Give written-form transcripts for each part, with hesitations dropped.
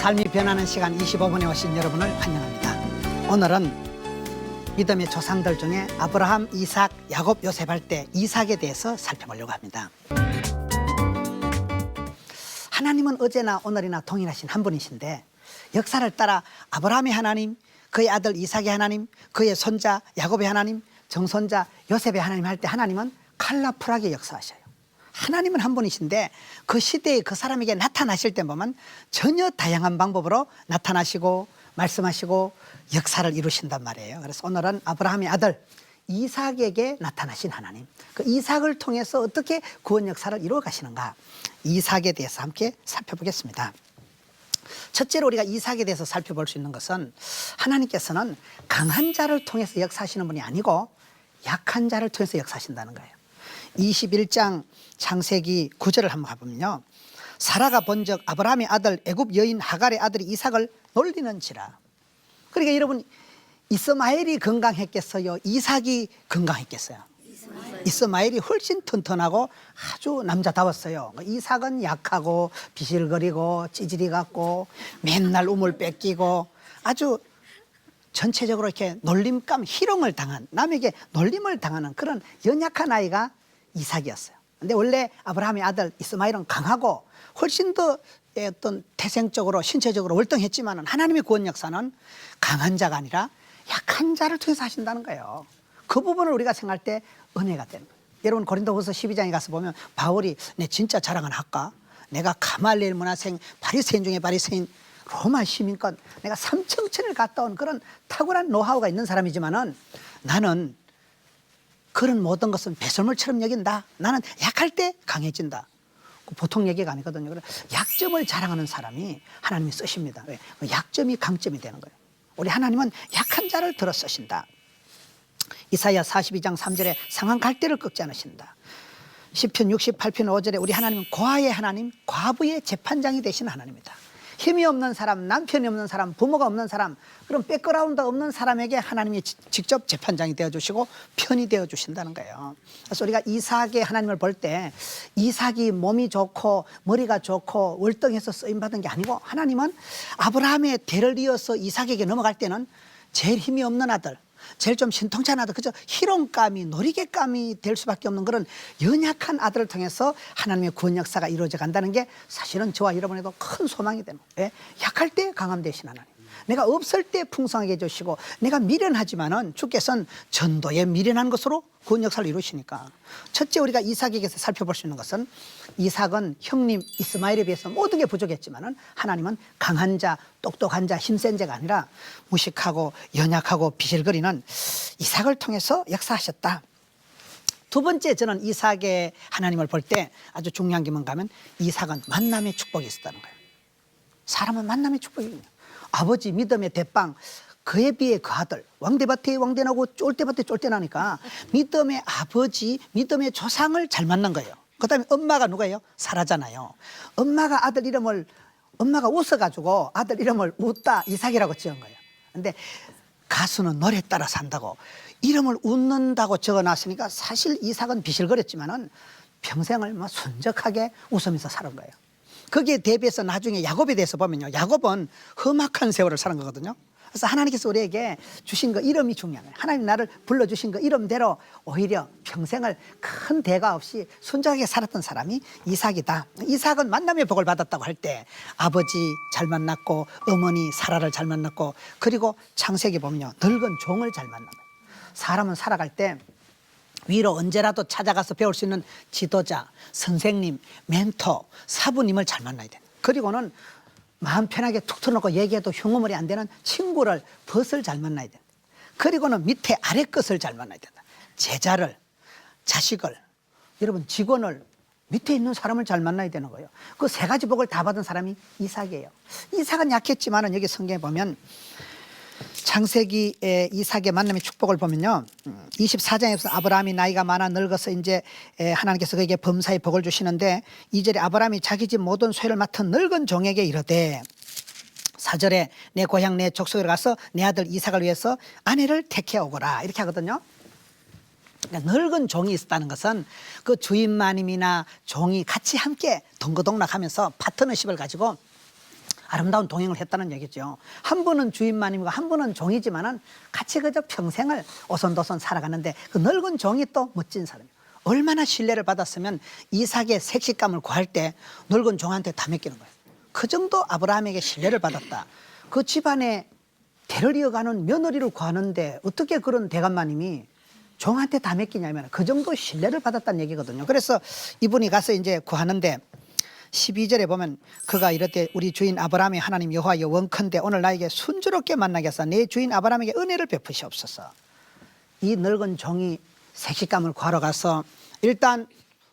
삶이 변하는 시간 25분에 오신 여러분을 환영합니다. 오늘은 믿음의 조상들 중에 아브라함, 이삭, 야곱, 요셉 할 때 이삭에 대해서 살펴보려고 합니다. 하나님은 어제나 오늘이나 동일하신 한 분이신데 역사를 따라 아브라함의 하나님, 그의 아들 이삭의 하나님, 그의 손자 야곱의 하나님, 정손자 요셉의 하나님 할 때 하나님은 컬러풀하게 역사하셔요. 하나님은 한 분이신데 그 시대에 그 사람에게 나타나실 때 보면 전혀 다양한 방법으로 나타나시고 말씀하시고 역사를 이루신단 말이에요. 그래서 오늘은 아브라함의 아들 이삭에게 나타나신 하나님, 그 이삭을 통해서 어떻게 구원 역사를 이루어 가시는가, 이삭에 대해서 함께 살펴보겠습니다. 첫째로 우리가 이삭에 대해서 살펴볼 수 있는 것은 하나님께서는 강한 자를 통해서 역사하시는 분이 아니고 약한 자를 통해서 역사하신다는 거예요. 21장 창세기 9절을 한번 가보면요, 사라가 본즉 아브라함의 아들 애굽 여인 하갈의 아들이 이삭을 놀리는지라. 그러니까 여러분, 이스마엘이 건강했겠어요? 이삭이 건강했겠어요? 이스마엘이 훨씬 튼튼하고 아주 남자다웠어요. 이삭은 약하고 비실거리고 찌질이 같고 맨날 우물 뺏기고 아주 전체적으로 이렇게 놀림감, 희롱을 당한, 남에게 놀림을 당하는 그런 연약한 아이가 이삭이었어요. 근데 원래 아브라함의 아들 이스마엘은 강하고 훨씬 더 어떤 태생적으로 신체적으로 월등했지만 하나님의 구원 역사는 강한 자가 아니라 약한 자를 통해서 하신다는 거예요. 그 부분을 우리가 생각할 때 은혜가 되는 거예요. 여러분 고린도후서 12장에 가서 보면 바울이 내 진짜 자랑은 할까? 내가 가말리엘 문화생 바리새인 중에 바리새인 로마 시민권 내가 삼청천을 갔다 온 그런 탁월한 노하우가 있는 사람이지만은 나는 그런 모든 것은 배설물처럼 여긴다. 나는 약할 때 강해진다. 보통 얘기가 아니거든요. 약점을 자랑하는 사람이 하나님이 쓰십니다. 왜? 약점이 강점이 되는 거예요. 우리 하나님은 약한 자를 들어 쓰신다. 이사야 42장 3절에 상한 갈대를 꺾지 않으신다. 시편 68편 5절에 우리 하나님은 고아의 하나님, 과부의 재판장이 되신 하나님이다. 힘이 없는 사람, 남편이 없는 사람, 부모가 없는 사람, 그런 백그라운드 없는 사람에게 하나님이 직접 재판장이 되어주시고 편이 되어주신다는 거예요. 그래서 우리가 이삭의 하나님을 볼 때 이삭이 몸이 좋고 머리가 좋고 월등해서 쓰임받은 게 아니고 하나님은 아브라함의 대를 이어서 이삭에게 넘어갈 때는 제일 힘이 없는 아들, 제일 좀 신통치한 아들, 그저 희롱감이 놀이개감이 될 수밖에 없는 그런 연약한 아들을 통해서 하나님의 구원 역사가 이루어져 간다는 게 사실은 저와 여러분에도 큰 소망이 되는 거예요. 약할 때 강함 되신 하나님, 내가 없을 때 풍성하게 해주시고 내가 미련하지만은 주께서는 전도에 미련한 것으로 구원 역사를 이루시니까. 첫째 우리가 이삭에게서 살펴볼 수 있는 것은 이삭은 형님 이스마엘에 비해서 모든 게 부족했지만은 하나님은 강한 자, 똑똑한 자, 힘센 자가 아니라 무식하고 연약하고 비실거리는 이삭을 통해서 역사하셨다. 두 번째, 저는 이삭의 하나님을 볼 때 아주 중요한 게 뭔가 하면 이삭은 만남의 축복이 있었다는 거예요. 사람은 만남의 축복이거든요. 아버지 믿음의 대빵, 그에 비해 그 아들 왕대밭에 왕대나고 쫄대밭에 쫄대나니까 믿음의 아버지, 믿음의 조상을 잘 만난 거예요. 그 다음에 엄마가 누구예요? 사라잖아요. 엄마가 아들 이름을, 엄마가 웃어가지고 아들 이름을 웃다 이삭이라고 지은 거예요. 근데 가수는 노래 따라 산다고 이름을 웃는다고 적어놨으니까 사실 이삭은 비실거렸지만은 평생을 뭐 순적하게 웃으면서 사는 거예요. 거기에 대비해서 나중에 야곱에 대해서 보면요, 야곱은 험악한 세월을 사는 거거든요. 그래서 하나님께서 우리에게 주신 거 이름이 중요한 거예요. 하나님 나를 불러주신 거 이름대로 오히려 평생을 큰 대가 없이 순적하게 살았던 사람이 이삭이다. 이삭은 만남의 복을 받았다고 할 때 아버지 잘 만났고 어머니 사라를 잘 만났고, 그리고 창세기 보면요, 늙은 종을 잘 만난 거예요. 사람은 살아갈 때 위로 언제라도 찾아가서 배울 수 있는 지도자, 선생님, 멘토, 사부님을 잘 만나야 돼. 그리고는 마음 편하게 툭 틀어놓고 얘기해도 흉어물이 안 되는 친구를, 벗을 잘 만나야 돼. 그리고는 밑에 아래 것을 잘 만나야 된다. 제자를, 자식을, 여러분 직원을, 밑에 있는 사람을 잘 만나야 되는 거예요. 그 세 가지 복을 다 받은 사람이 이삭이에요. 이삭은 약했지만은 여기 성경에 보면 창세기의 이삭의 만남의 축복을 보면요, 24장에서 아브라함이 나이가 많아 늙어서 이제 하나님께서 그에게 범사의 복을 주시는데 2절에 아브라함이 자기 집 모든 소유를 맡은 늙은 종에게 이르되 4절에 내 고향 내 족속으로 가서 내 아들 이삭을 위해서 아내를 택해 오거라 이렇게 하거든요. 그러니까 늙은 종이 있었다는 것은 그 주인 마님이나 종이 같이 함께 동거동락하면서 파트너십을 가지고 아름다운 동행을 했다는 얘기죠. 한 분은 주인마님이고 한 분은 종이지만은 같이 그저 평생을 오손도손 살아가는데 그 늙은 종이 또 멋진 사람이에요. 얼마나 신뢰를 받았으면 이삭의 색식감을 구할 때 늙은 종한테 다 맡기는 거예요. 그 정도 아브라함에게 신뢰를 받았다. 그 집안에 대를 이어가는 며느리를 구하는데 어떻게 그런 대감마님이 종한테 다 맡기냐면 그 정도 신뢰를 받았다는 얘기거든요. 그래서 이분이 가서 이제 구하는데 12절에 보면 그가 이렇게 우리 주인 아브라함의 하나님 여호와여 원컨대 오늘 나에게 순조롭게 만나게 하사 내 주인 아브라함에게 은혜를 베푸시옵소서. 이 늙은 종이 색식감을 구하러 가서 일단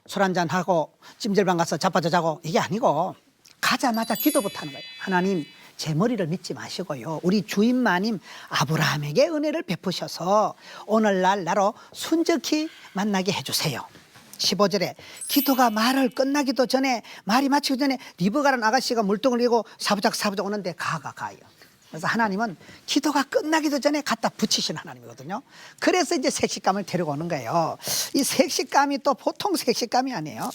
술 한잔 하고 찜질방 가서 자빠져 자고 이게 아니고 가자마자 기도부터 하는 거예요. 하나님 제 머리를 믿지 마시고요. 우리 주인마님 아브라함에게 은혜를 베푸셔서 오늘날 나로 순적히 만나게 해주세요. 15절에 기도가 말을 끝나기도 전에 말이 마치기 전에 리브가라는 아가씨가 물통을 이고 사부작 오는데 가요. 그래서 하나님은 기도가 끝나기도 전에 갖다 붙이신 하나님이거든요. 그래서 이제 색식감을 데리고 오는 거예요. 이 색식감이 또 보통 색식감이 아니에요.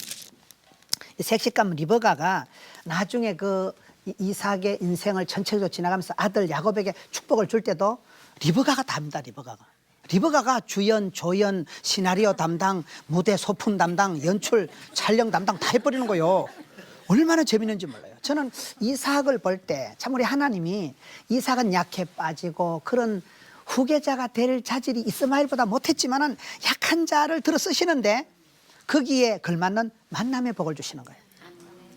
이 색식감 리브가가 나중에 그 이삭의 인생을 전체적으로 지나가면서 아들 야곱에게 축복을 줄 때도 리브가가 답니다. 리브가가 주연, 조연, 시나리오 담당, 무대 소품 담당, 연출, 촬영 담당 다 해버리는 거예요. 얼마나 재밌는지 몰라요. 저는 이삭을 볼 때 참 우리 하나님이 이삭은 약해 빠지고 그런 후계자가 될 자질이 이스마엘보다 못했지만은 약한 자를 들어 쓰시는데 거기에 걸맞는 만남의 복을 주시는 거예요.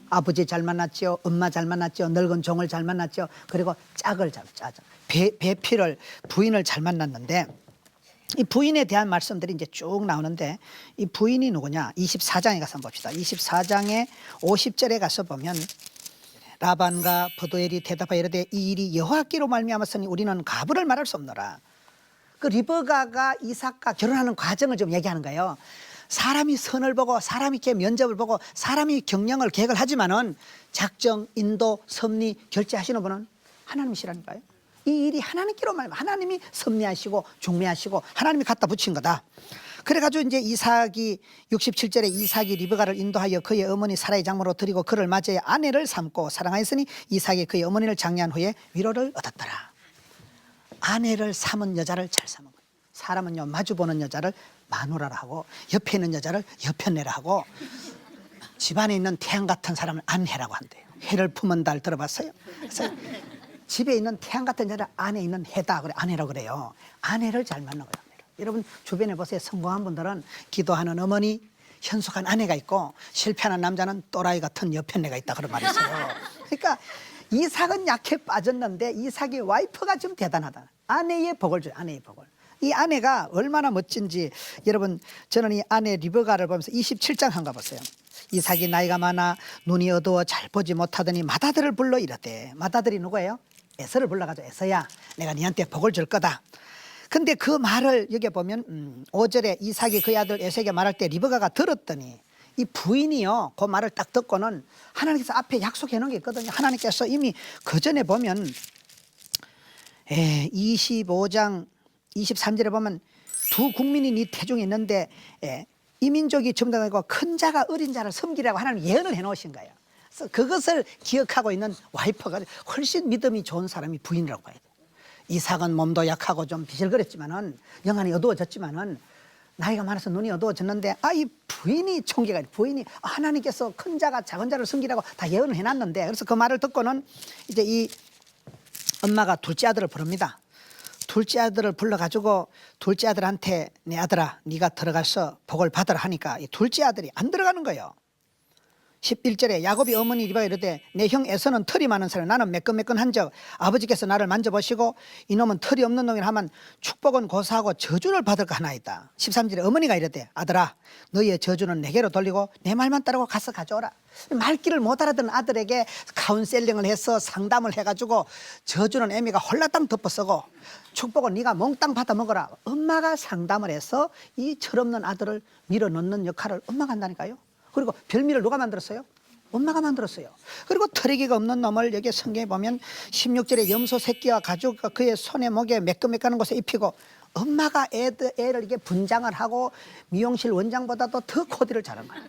아버지 잘 만났죠, 엄마 잘 만났죠, 늙은 종을 잘 만났죠, 그리고 짝을 잘 짜죠. 배필을 부인을 잘 만났는데 이 부인에 대한 말씀들이 이제 쭉 나오는데 이 부인이 누구냐? 24장에 가서 한번 봅시다. 24장에 50절에 가서 보면 라반과 버두엘이 대답하여 이르되 이 일이 여호와께로 말미암았으니 우리는 가부를 말할 수 없노라. 그 리브가가 이삭과 결혼하는 과정을 좀 얘기하는 거예요. 사람이 선을 보고 사람이 이렇게 면접을 보고 사람이 경영을 계획을 하지만은 작정, 인도, 섭리 결제하시는 분은 하나님이시라니까요. 이 일이 하나님께로 말하면 하나님이 섭리하시고 중매하시고 하나님이 갖다 붙인 거다. 그래가지고 이제 이삭이 67절에 이삭이 리브가를 인도하여 그의 어머니 사라의 장모로 드리고 그를 맞이해 아내를 삼고 사랑하였으니 이삭이 그의 어머니를 장례한 후에 위로를 얻었더라. 아내를 삼은 여자를 잘 삼은 거예요. 사람은요 마주보는 여자를 마누라라 하고 옆에 있는 여자를 여편네라 하고 집안에 있는 태양 같은 사람을 안해라고 한대요. 해를 품은 달 들어봤어요? 그래서 집에 있는 태양 같은 여자 안에 있는 해다 그래 아내라고 그래요. 아내를 잘 만나는 거예요. 여러분 주변에 보세요. 성공한 분들은 기도하는 어머니, 현숙한 아내가 있고 실패하는 남자는 또라이 같은 여편네가 있다 그런 말이 있어요. 그러니까 이삭은 약해 빠졌는데 이삭의 와이프가 좀 대단하다. 아내의 복을 줘요. 아내의 복을. 이 아내가 얼마나 멋진지 여러분 저는 이 아내 리브가를 보면서 27장 한가 보세요. 이삭이 나이가 많아 눈이 어두워 잘 보지 못하더니 맏아들을 불러 이르되 맏아들이 누구예요? 에서를 불러가지고 에서야 내가 니한테 복을 줄 거다. 근데 그 말을 여기 보면 5절에 이삭이 그의 아들 에서에게 말할 때 리브가가 들었더니 이 부인이요 그 말을 딱 듣고는 하나님께서 앞에 약속해 놓은 게 있거든요. 하나님께서 이미 그 전에 보면 25장 23절에 보면 두 국민이 네 태중에 있는데 이 민족이 점등하고 큰 자가 어린 자를 섬기라고 하나님 예언을 해놓으신 거예요. 그래서 그것을 기억하고 있는 와이프가 훨씬 믿음이 좋은 사람이 부인이라고 봐야 돼요. 이삭은 몸도 약하고 좀 비실거렸지만은 영안이 어두워졌지만은 나이가 많아서 눈이 어두워졌는데 이 부인이 총기가 부인이 하나님께서 큰 자가 작은 자를 섬기라고 다 예언을 해놨는데 그래서 그 말을 듣고는 이제 이 엄마가 둘째 아들을 부릅니다. 둘째 아들을 불러가지고 둘째 아들한테 내 아들아 네가 들어가서 복을 받으라 하니까 이 둘째 아들이 안 들어가는 거예요. 11절에 야곱이 어머니 리브가 이르되 내 형 에서는 털이 많은 사람 나는 매끈매끈한 적 아버지께서 나를 만져보시고 이놈은 털이 없는 놈이라 하면 축복은 고사하고 저주를 받을까 하나이다. 13절에 어머니가 이르되 아들아 너희의 저주는 내게로 돌리고 내 말만 따르고 가서 가져오라. 말귀를 못 알아듣는 아들에게 카운셀링을 해서 상담을 해가지고 저주는 애미가 홀라당 덮어쓰고 축복은 네가 몽땅 받아 먹어라. 엄마가 상담을 해서 이 철없는 아들을 밀어넣는 역할을 엄마가 한다니까요. 그리고 별미를 누가 만들었어요? 엄마가 만들었어요. 그리고 털이기가 없는 놈을 여기 성경에 보면 16절에 염소 새끼와 가죽 그의 손에 목에 매끈매끈한 곳에 입히고 엄마가 애를 이게 분장을 하고 미용실 원장보다도 더 코디를 잘한 거예요.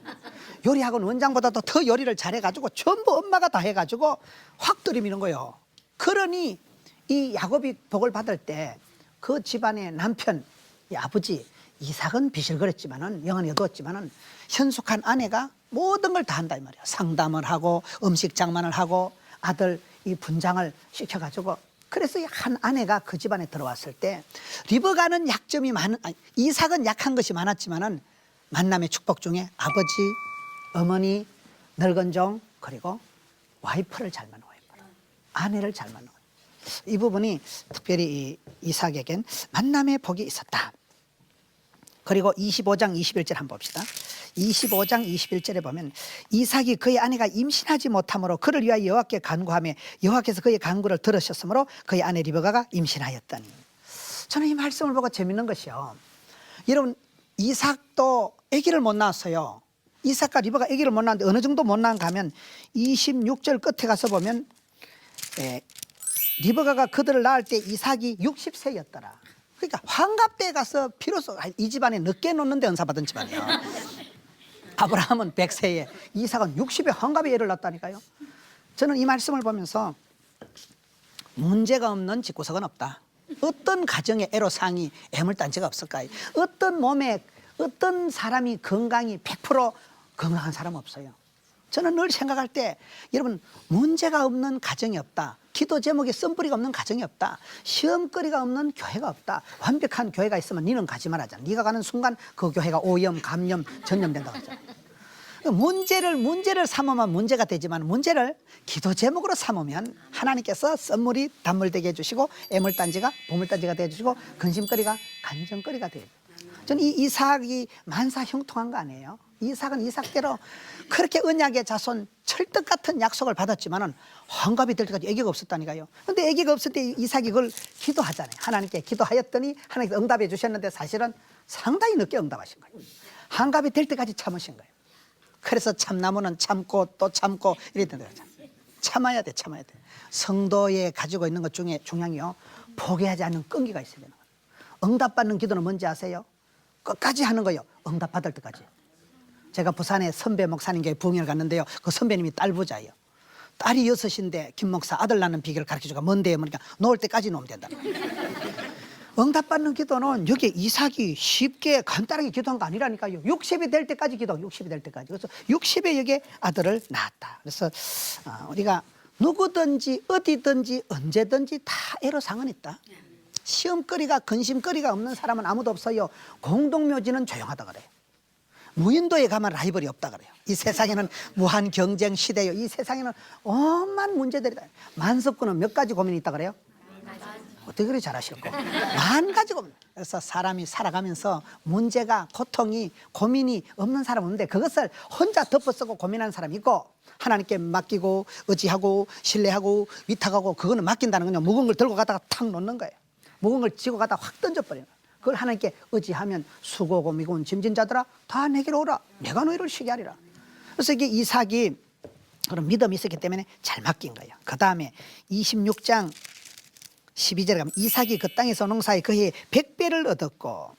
요리학원 원장보다도 더 요리를 잘해가지고 전부 엄마가 다 해가지고 확 들이미는 거예요. 그러니 이 야곱이 복을 받을 때 그 집안의 남편, 이 아버지 이삭은 비실거렸지만은 영안이 어두웠지만은 현숙한 아내가 모든 걸 다 한다 이 말이야. 상담을 하고 음식 장만을 하고 아들 이 분장을 시켜가지고 그래서 한 아내가 그 집안에 들어왔을 때 리브가는 약점이 이삭은 약한 것이 많았지만은 만남의 축복 중에 아버지, 어머니, 늙은 종 그리고 와이프를 잘 만난 와이프, 아내를 잘 만난 이 부분이 특별히 이삭에겐 만남의 복이 있었다. 그리고 25장 21절 한번 봅시다. 25장 21절에 보면 이삭이 그의 아내가 임신하지 못하므로 그를 위하여 여호와께 간구하며 여호와께서 그의 간구를 들으셨으므로 그의 아내 리브가가 임신하였더니. 저는 이 말씀을 보고 재밌는 것이요. 여러분 이삭도 아기를 못 낳았어요. 이삭과 리브가 아기를 못 낳았는데 어느 정도 못 낳은가 하면 26절 끝에 가서 보면 리브가가 그들을 낳을 때 이삭이 60세였더라. 그러니까 환갑 때 가서 비로소 이 집안에 늦게 놓는데 은사받은 집안이야. 아브라함은 100세에 이삭은 60에 환갑에 애를 낳았다니까요. 저는 이 말씀을 보면서 문제가 없는 집구석은 없다. 어떤 가정의 애로사항이 애물단지가 없을까요? 어떤 몸에 어떤 사람이 건강이 100% 건강한 사람은 없어요. 저는 늘 생각할 때 여러분 문제가 없는 가정이 없다. 기도 제목에 쓴뿌리가 없는 가정이 없다. 시험거리가 없는 교회가 없다. 완벽한 교회가 있으면 니는 가지 말아잖아. 네가 가는 순간 그 교회가 오염, 감염, 전염된다고 하잖아. 문제를 삼으면 문제가 되지만 문제를 기도 제목으로 삼으면 하나님께서 썬물이 단물되게 해주시고 애물단지가 보물단지가 되어주시고 근심거리가 간정거리가 돼요. 저는 이 이삭이 만사 형통한 거 아니에요. 이삭은 이삭대로 그렇게 언약의 자손 철떡 같은 약속을 받았지만은 환갑이 될 때까지 아기가 없었다니까요. 근데 아기가 없을 때 이삭이 그걸 기도하잖아요. 하나님께 기도하였더니 하나님께서 응답해 주셨는데 사실은 상당히 늦게 응답하신 거예요. 환갑이 될 때까지 참으신 거예요. 그래서 참나무는 참고 또 참고 이랬던 거죠. 참아야 돼, 참아야 돼. 성도에 가지고 있는 것 중에 중요한게요. 포기하지 않는 끈기가 있어야 되는 거예요. 응답받는 기도는 뭔지 아세요? 끝까지 하는 거예요. 응답받을 때까지. 제가 부산에 선배 목사님께 부흥회를 갔는데요. 그 선배님이 딸부자예요. 딸이 6인데 김 목사 아들 낳는 비결을 가르쳐주고 뭔데요? 그러니까 놓을 때까지 놓으면 된다. 응답받는 기도는 여기 이삭이 쉽게 간단하게 기도한 거 아니라니까요. 60이 될 때까지 기도, 60이 될 때까지. 그래서 60에 여기 아들을 낳았다. 그래서 우리가 누구든지 어디든지 언제든지 다 애로사항은 있다. 시험거리가 근심거리가 없는 사람은 아무도 없어요. 공동묘지는 조용하다 그래요. 무인도에 가면 라이벌이 없다 그래요. 이 세상에는 무한 경쟁 시대요. 이 세상에는 온갖 문제들이다. 만석군은 몇 가지 고민이 있다 그래요? 어떻게 그리 잘하실까? 만 가지 고민. 그래서 사람이 살아가면서 문제가 고통이 고민이 없는 사람 없는데 그것을 혼자 덮어쓰고 고민하는 사람이 있고 하나님께 맡기고 의지하고 신뢰하고 위탁하고 그거는 맡긴다는 거냐 무거운 걸 들고 가다가 탁 놓는 거예요. 무거운 걸 지고 가다가 확 던져버려요. 그걸 하나님께 의지하면 수고고 미고운 짐진 자들아 다 내게로 오라. 내가 너희를 쉬게 하리라. 그래서 이게 이삭이 그런 믿음이 있었기 때문에 잘 맡긴 거예요. 그 다음에 26장 12절에 가면 이삭이 그 땅에서 농사에 그해 100배를 얻었고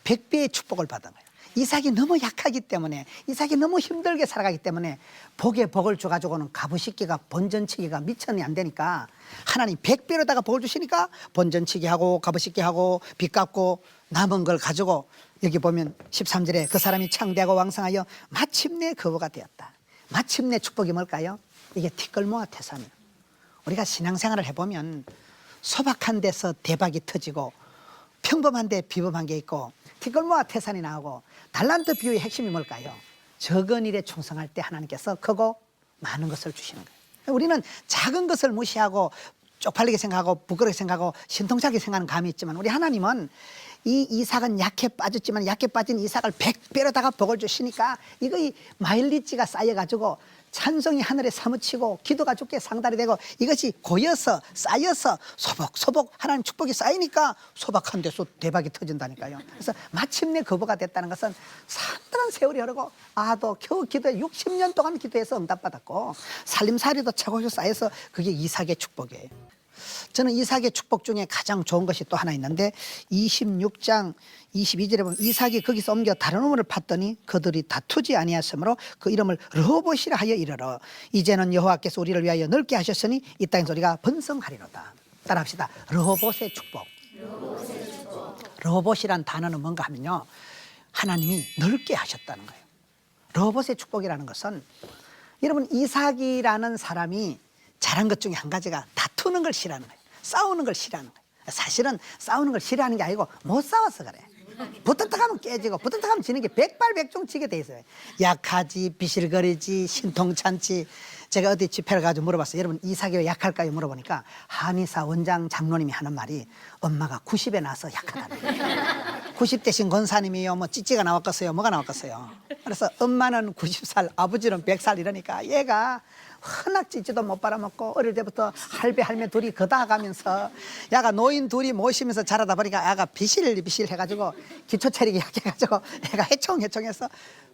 100배의 축복을 받은 거예요. 이삭이 너무 약하기 때문에 이삭이 너무 힘들게 살아가기 때문에 복에 복을 줘가지고는 가부식기가 본전치기가 미천이 안 되니까 하나님 100배로다가 복을 주시니까 본전치기 하고 가부식기 하고 빚 갚고 남은 걸 가지고 여기 보면 13절에 그 사람이 창대하고 왕성하여 마침내 거부가 되었다. 마침내 축복이 뭘까요? 이게 티끌모아 태산이에요. 우리가 신앙생활을 해보면 소박한 데서 대박이 터지고 평범한 데 비범한 게 있고 티끌모아 태산이 나오고 달란트 비유의 핵심이 뭘까요? 적은 일에 충성할 때 하나님께서 크고 많은 것을 주시는 거예요. 우리는 작은 것을 무시하고 쪽팔리게 생각하고 부끄럽게 생각하고 신통차게 생각하는 감이 있지만 우리 하나님은 이 이삭은 약해 빠졌지만 약해 빠진 이삭을 100배로다가 복을 주시니까 이거 이 마일리지가 쌓여가지고 찬송이 하늘에 사무치고 기도가 주께 상달이 되고 이것이 고여서 쌓여서 소복 하나님 축복이 쌓이니까 소박한 데서 대박이 터진다니까요. 그래서 마침내 거부가 됐다는 것은 산들한 세월이 흐르고 아도 겨우 기도해 60년 동안 기도해서 응답받았고 살림살이도 차곡차곡 쌓여서 그게 이삭의 축복이에요. 저는 이삭의 축복 중에 가장 좋은 것이 또 하나 있는데 26장 22절에 보면 이삭이 거기서 옮겨 다른 우물을 팠더니 그들이 다투지 아니하였으므로 그 이름을 르호봇이라 하여 이르러 이제는 여호와께서 우리를 위하여 넓게 하셨으니 이 땅에서 우리가 번성하리로다. 따라합시다. 르호봇의 축복. 르호봇이란 단어는 뭔가 하면요, 하나님이 넓게 하셨다는 거예요. 르호봇의 축복이라는 것은 여러분, 이삭이라는 사람이 잘한 것 중에 한 가지가 다투는 걸 싫어하는 거예요. 싸우는 걸 싫어하는 거예요. 사실은 싸우는 걸 싫어하는 게 아니고 못 싸워서 그래. 붙었다 가면 깨지고 붙었다 가면 지는 게 백발백중 지게 돼 있어요. 약하지, 비실거리지, 신통찮지. 제가 어디 집회를 가지고 물어봤어요. 여러분, 이삭이 왜 약할까요? 물어보니까 한의사 원장 장로님이 하는 말이 엄마가 90에 나서 약하다는 90 대신 권사님이요, 뭐 찌찌가 나왔겠어요, 뭐가 나왔겠어요. 그래서 엄마는 90살, 아버지는 100살 이러니까 얘가 흔악 찌찌도 못 빨아먹고 어릴 때부터 할배 할매 둘이 걷어가면서 야가 노인 둘이 모시면서 자라다 보니까 야가 비실비실 해가지고 기초 체력이 약해가지고 애가 해총해총해서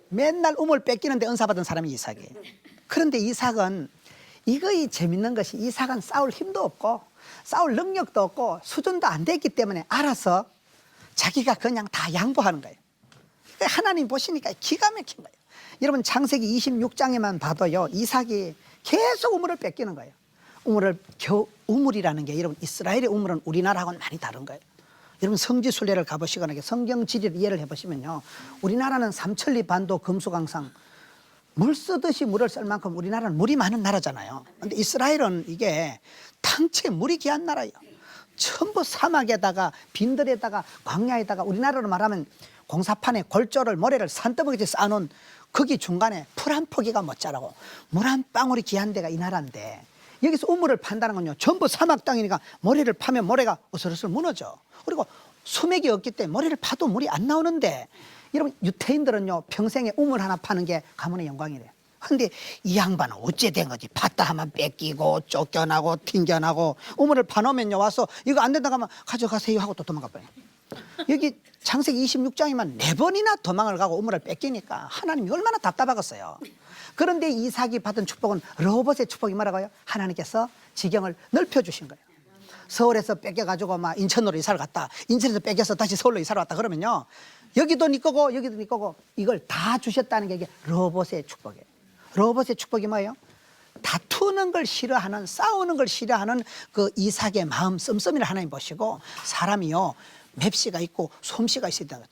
맨날 우물 뺏기는데 은사받은 사람이 이삭이에요. 그런데 이삭은 이거이 재밌는 것이 이삭은 싸울 힘도 없고 싸울 능력도 없고 수준도 안 됐기 때문에 알아서 자기가 그냥 다 양보하는 거예요. 하나님 보시니까 기가 막힌 거예요. 여러분, 창세기 26장에만 봐도요, 이삭이 계속 우물을 뺏기는 거예요. 우물이라는 게 여러분, 이스라엘의 우물은 우리나라하고는 많이 다른 거예요. 여러분, 성지순례를 가보시거나 성경 지리를 이해를 해보시면요, 우리나라는 삼천리 반도 금수강산 물 쓰듯이 물을 쓸 만큼 우리나라는 물이 많은 나라잖아요. 근데 이스라엘은 이게 탕채 물이 귀한 나라예요. 전부 사막에다가 빈들에다가 광야에다가, 우리나라로 말하면 공사판에 골조를 모래를 산더미같이 쌓아놓은 거기 중간에 풀 한 포기가 못 자라고 물 한 방울이 귀한 데가 이 나라인데, 여기서 우물을 판다는 건요, 전부 사막 땅이니까 모래를 파면 모래가 어슬어슬 무너져. 그리고 수맥이 없기 때문에 모래를 파도 물이 안 나오는데, 여러분, 유태인들은요 평생에 우물 하나 파는 게 가문의 영광이래요. 근데 이 양반은 어째 된 거지? 팠다 하면 뺏기고 쫓겨나고 튕겨나고, 우물을 파놓으면요 와서 이거 안 된다 하면 가져가세요 하고 또 도망가 버려요. 여기 창세기 26장이면 4번이나 도망을 가고 우물을 뺏기니까 하나님이 얼마나 답답하겠어요. 그런데 이삭이 받은 축복은 르호봇의 축복이 뭐라고요? 하나님께서 지경을 넓혀주신 거예요. 서울에서 뺏겨가지고 막 인천으로 이사를 갔다, 인천에서 뺏겨서 다시 서울로 이사를 왔다 그러면요, 여기도 네 거고 여기도 네 거고 이걸 다 주셨다는 게 이게 르호봇의 축복이에요. 르호봇의 축복이 뭐예요? 다투는 걸 싫어하는, 싸우는 걸 싫어하는 그 이삭의 마음 씀씀이를 하나님 보시고, 사람이요 맵시가 있고 솜씨가 있어야 된다.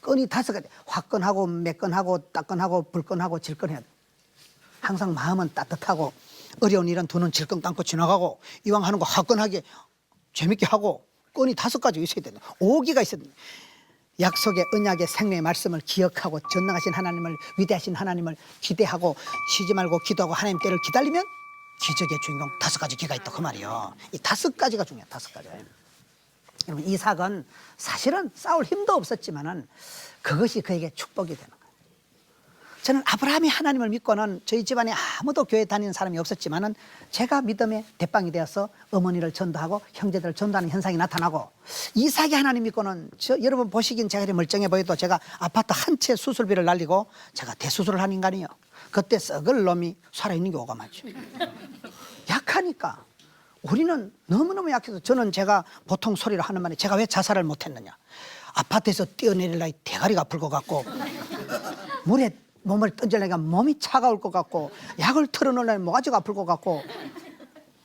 끈이 5가지, 화끈하고 매끈하고 따끈하고 불끈하고 질끈해야 돼. 항상 마음은 따뜻하고 어려운 일은 두 눈 질끈 감고 지나가고, 이왕 하는 거 화끈하게 재밌게 하고, 끈이 5가지 있어야 된다. 오기가 있어야 된다. 약속의 언약의 생명의 말씀을 기억하고 전능하신 하나님을, 위대하신 하나님을 기대하고 쉬지 말고 기도하고 하나님 때를 기다리면 기적의 주인공 5가지 기가 있다 그 말이요. 이 5가지가 중요해요. 5가지. 여러분, 이삭은 사실은 싸울 힘도 없었지만은 그것이 그에게 축복이 되는 거예요. 저는 아브라함이 하나님을 믿고는 저희 집안에 아무도 교회 다니는 사람이 없었지만은 제가 믿음의 대빵이 되어서 어머니를 전도하고 형제들을 전도하는 현상이 나타나고, 이삭이 하나님 믿고는 여러분 보시긴 제가 멀쩡해 보여도 제가 아파트 한 채 수술비를 날리고 제가 대수술을 한 인간이에요. 그때 썩을 놈이 살아있는 게 오가마죠. 약하니까. 우리는 너무너무 약해서, 저는 제가 보통 소리를 하는 말에 제가 왜 자살을 못했느냐, 아파트에서 뛰어내릴라 대가리가 아플 것 같고 물에 몸을 던지려니까 몸이 차가울 것 같고 약을 털어놓으려면 모가지가 아플 것 같고,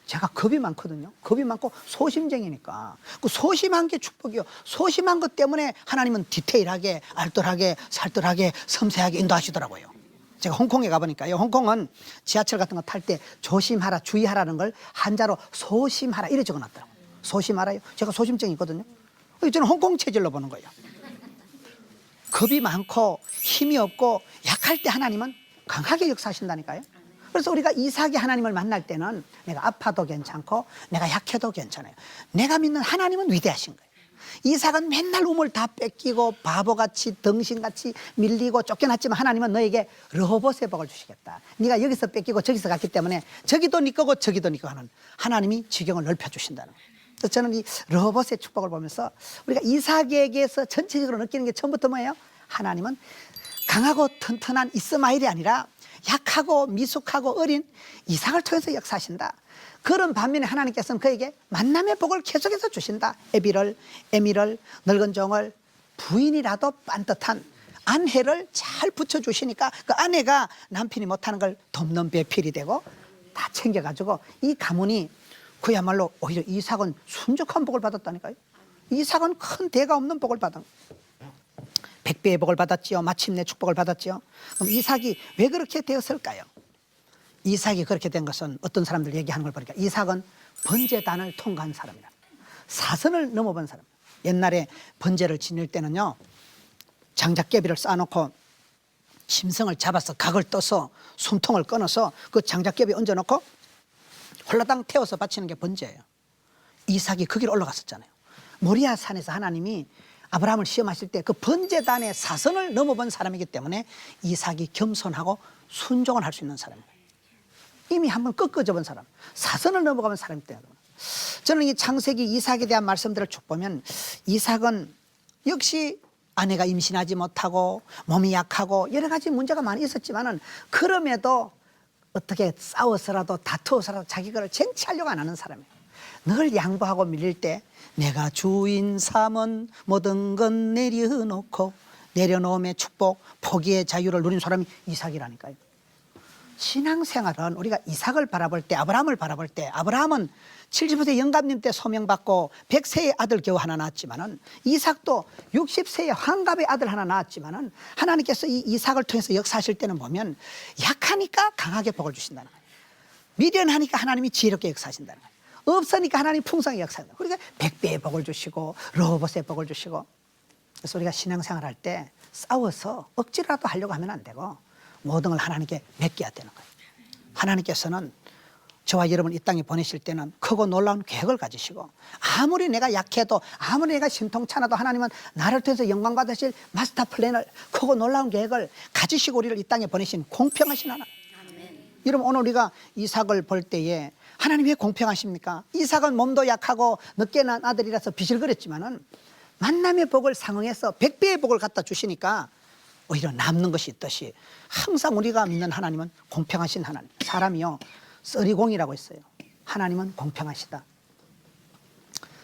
제가 겁이 많거든요. 겁이 많고 소심쟁이니까. 그 소심한 게 축복이요. 소심한 것 때문에 하나님은 디테일하게 알뜰하게 살뜰하게 섬세하게 인도하시더라고요. 제가 홍콩에 가보니까요, 홍콩은 지하철 같은 거 탈 때 조심하라 주의하라는 걸 한자로 소심하라 이래 적어놨더라고요. 소심하라요. 제가 소심증이 있거든요. 저는 홍콩 체질로 보는 거예요. 겁이 많고 힘이 없고 약할 때 하나님은 강하게 역사하신다니까요. 그래서 우리가 이삭이 하나님을 만날 때는 내가 아파도 괜찮고 내가 약해도 괜찮아요. 내가 믿는 하나님은 위대하신 거예요. 이삭은 맨날 우물 다 뺏기고 바보같이 덩신같이 밀리고 쫓겨났지만 하나님은 너에게 르호봇의 복을 주시겠다. 네가 여기서 뺏기고 저기서 갔기 때문에 저기도 네 거고 저기도 네 거 하는 하나님이 지경을 넓혀주신다는 거예요. 그래서 저는 이 르호봇의 축복을 보면서 우리가 이삭에게서 전체적으로 느끼는 게 처음부터 뭐예요? 하나님은 강하고 튼튼한 이스마엘이 아니라 약하고 미숙하고 어린 이삭을 통해서 역사하신다. 그런 반면에 하나님께서는 그에게 만남의 복을 계속해서 주신다. 에미를 늙은 종을 부인이라도 반듯한 아내를 잘 붙여주시니까 그 아내가 남편이 못하는 걸 돕는 배필이 되고 다 챙겨가지고 이 가문이 그야말로 오히려 이삭은 순적한 복을 받았다니까요. 이삭은 큰 대가 없는 복을 받은 100배의 복을 받았지요. 마침내 축복을 받았지요. 그럼 이삭이 왜 그렇게 되었을까요? 이삭이 그렇게 된 것은 어떤 사람들 얘기하는 걸 보니까 이삭은 번제단을 통과한 사람이라. 사선을 넘어본 사람. 옛날에 번제를 지낼 때는요, 장작개비를 쌓아놓고 짐승을 잡아서 각을 떠서 숨통을 끊어서 그 장작개비 얹어놓고 홀라당 태워서 바치는 게 번제예요. 이삭이 그 길 올라갔었잖아요. 모리아 산에서 하나님이 아브라함을 시험하실 때 그 번제단의 사선을 넘어본 사람이기 때문에 이삭이 겸손하고 순종을 할 수 있는 사람이에요. 이미 한번 꺾어져 본 사람, 사선을 넘어가본 사람이기 때문에. 저는 이 창세기 이삭에 대한 말씀들을 쭉 보면 이삭은 역시 아내가 임신하지 못하고 몸이 약하고 여러 가지 문제가 많이 있었지만은 그럼에도 어떻게 싸워서라도 다투어서라도 자기 거를 쟁취하려고 안 하는 사람이에요. 늘 양보하고 밀릴 때 내가 주인 삼은 모든 건 내려놓고 내려놓음의 축복 포기의 자유를 누린 사람이 이삭이라니까요. 신앙생활은 우리가 이삭을 바라볼 때 아브라함을 바라볼 때 아브라함은 70세 영감님 때 소명받고 100세의 아들 겨우 하나 낳았지만은 이삭도 60세의 환갑의 아들 하나 낳았지만은 하나님께서 이 이삭을 통해서 역사하실 때는 보면 약하니까 강하게 복을 주신다는 거예요. 미련하니까 하나님이 지혜롭게 역사하신다는 거예요. 없으니까 하나님 풍성하게 역사한다. 그러니까 100배의 복을 주시고 로봇의 복을 주시고. 그래서 우리가 신앙생활 할 때 싸워서 억지라도 하려고 하면 안 되고 모든 걸 하나님께 맡겨야 되는 거예요. 하나님께서는 저와 여러분 이 땅에 보내실 때는 크고 놀라운 계획을 가지시고 아무리 내가 약해도 아무리 내가 신통찮아도 하나님은 나를 통해서 영광 받으실 마스터 플랜을 크고 놀라운 계획을 가지시고 우리를 이 땅에 보내신 공평하신 하나님. 여러분 오늘 우리가 이삭을 볼 때에 하나님 왜 공평하십니까? 이삭은 몸도 약하고 늦게 난 아들이라서 비실거렸지만은 만남의 복을 상응해서 100배의 복을 갖다 주시니까 오히려 남는 것이 있듯이 항상 우리가 믿는 하나님은 공평하신 하나님. 사람이요 썰이공이라고 있어요. 하나님은 공평하시다.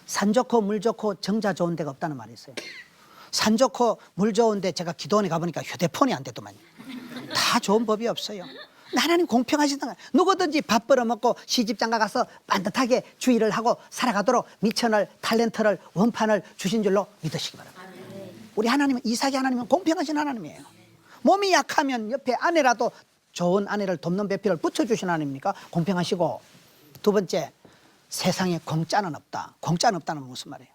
산 좋고 물 좋고 정자 좋은 데가 없다는 말이 있어요. 산 좋고 물 좋은데 제가 기도원에 가보니까 휴대폰이 안 되더만요. 다 좋은 법이 없어요. 하나님 공평하시다. 누구든지 밥 벌어먹고 시집장가 가서 반듯하게 주의를 하고 살아가도록 미천을 탤런트를 원판을 주신 줄로 믿으시기 바랍니다. 우리 하나님은 이삭의 하나님은 공평하신 하나님이에요. 몸이 약하면 옆에 아내라도 좋은 아내를 돕는 배필을 붙여주신 하나님입니까? 공평하시고. 두 번째, 세상에 공짜는 없다. 공짜는 없다는 무슨 말이에요?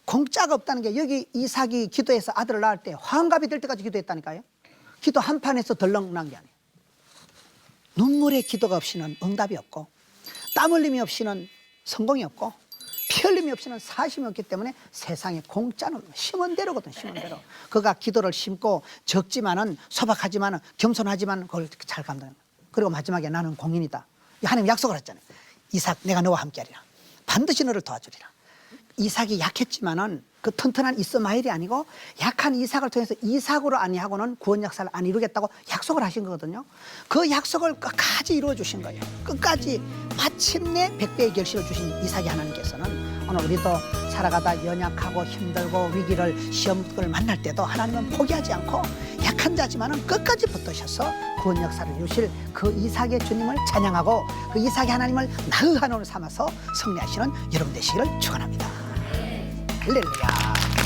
공짜가 없다는 게 여기 이삭이 기도해서 아들을 낳을 때 환갑이 될 때까지 기도했다니까요. 기도 한 판에서 덜렁 난 게 아니에요. 눈물의 기도가 없이는 응답이 없고 땀 흘림이 없이는 성공이 없고 피 흘림이 없이는 사심이 없기 때문에 세상에 공짜는 심은 대로거든. 심은 대로. 그가 기도를 심고 적지만은 소박하지만은 겸손하지만 그걸 잘 감당해요. 그리고 마지막에 나는 공인이다. 하나님 약속을 했잖아요. 이삭 내가 너와 함께하리라. 반드시 너를 도와주리라. 이삭이 약했지만은 그 튼튼한 이스마엘이 아니고 약한 이삭을 통해서 이삭으로 아니하고는 구원 역사를 안 이루겠다고 약속을 하신 거거든요. 그 약속을 끝까지 이루어 주신 거예요. 끝까지 마침내 100배의 결실을 주신 이삭의 하나님께서는 오늘 우리도 살아가다 연약하고 힘들고 위기를 시험을 만날 때도 하나님은 포기하지 않고 약한 자지만은 끝까지 붙드셔서 구원 역사를 이루실 그 이삭의 주님을 찬양하고 그 이삭의 하나님을 나의 하나님을 삼아서 승리하시는 여러분 되시기를 축원합니다. 할렐루야.